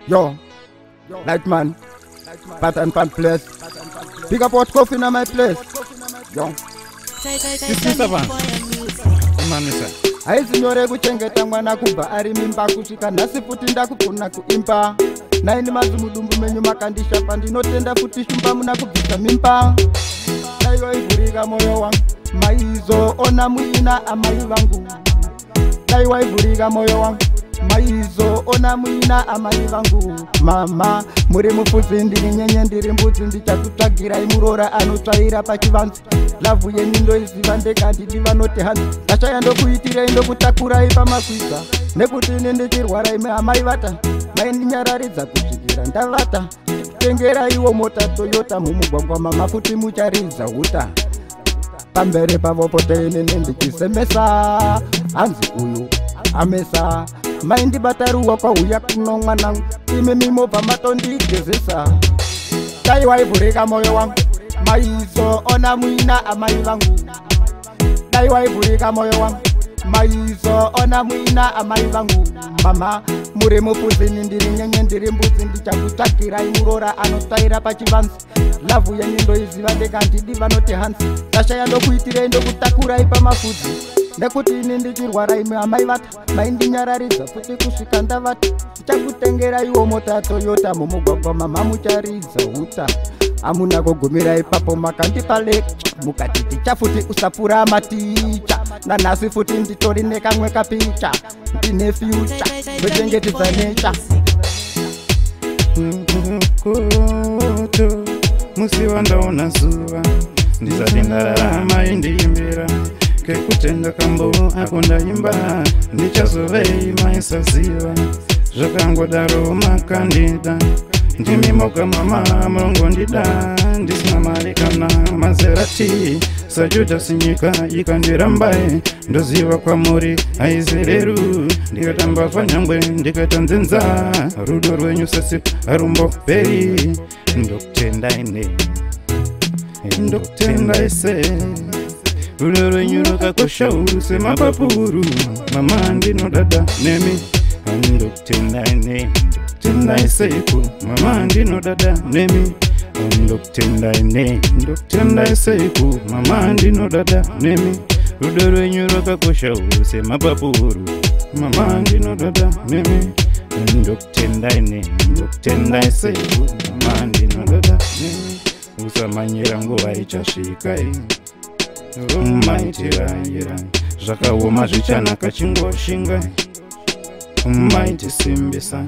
Yo, Lightman, pattern pan place. Pick up what coffee in my place. Yo. Aizinyore kuchengeta mwana kubva ari mimba kusvika nhasi futi ndakugona kuimba. Naini mazimudumbu menyu makandishapa ndinotenda futi shumba muna kubvisa mimba. Daiwa ivhurika moyo wangu maizo ona muina amai vangu. Daiwa ivhurika moyo wangu maizo ona muina amai vangu. Mama muri mufudzi ndiri nyenye ndiri mbudzi ndichakutsvagirai murora anotsvaira pachivanze. Lavhu yenyu ndoiziva ndekandidi vanoti hanzi ndashaya ndokuitirei ndokutakurai pamakwidza. Nekuti ini ndichirwara imi amai vata maindinyararidza kusvikira ndavata. Tengeraiwo mota Toyota mumugwagwa mama futi mucharidza huta. Pamberi pavo pote inini ndichisemesa hanzi uyu amesa. Maindibata ruoko uya kuno mwanangu imi mimobva matondigezesa. Daiwa ivhurika moyo wangu maizo ona muina amai vangu. Daiwa ivhurika moyo wangu maizo ona muina amai vangu. Mama muri mufudzi ndiri nyenye ndiri mbudzi ndichakutsvagirai murora anotsvaira pachivanze. Lavhu yenyu ndoiziva ndekandidi vanoti hanzi ndashaya ndokuitirei ndokutakurai pamafudzi. Nekuti ini ndichirwara imi amai vata maindinyararidza futi kusvika ndavata. Ndichakutengeraiwo mota Toyota mumugwagwa mama mucharidza huta. Amuna kugumira ipapo makandipa lecture mukati tichafuti usapfura maticha. Nanhasi futi nditori nekamwe kapicha ndine future ndochengetedza nature. Musi wandaona zuva ndisati ndararama indiimbira kekutenga kambo ako ndaimba ndichazovei maisaziva zvakangodaro makandida ndimimoka mama mulungu ndida ndisina mari kana mazerati sajudasi nyika ikandirambai ndoziva kwamuri haizereru ndikatamba fanyangwe ndikata nzenza rudo rwenyu sesi harumboperi ndokutendaine ndokutendaise rudo rwenyu rwakakosha uru semapapuru mama ndinodada nemi ndokutendaine ndokutendaiseku mama ndinodada nemi ndokutendaine ndokutendaiseku mama ndinodada nemi rudo rwenyu rwakakosha uru semapapuru mama ndinodada nemi ndokutendaine ndokutendaiseku mama ndinodada nemi usamanyira nguva ichasvika umaitirangira zvakaoma zvichanaka chingoshinga umaitisimbisa.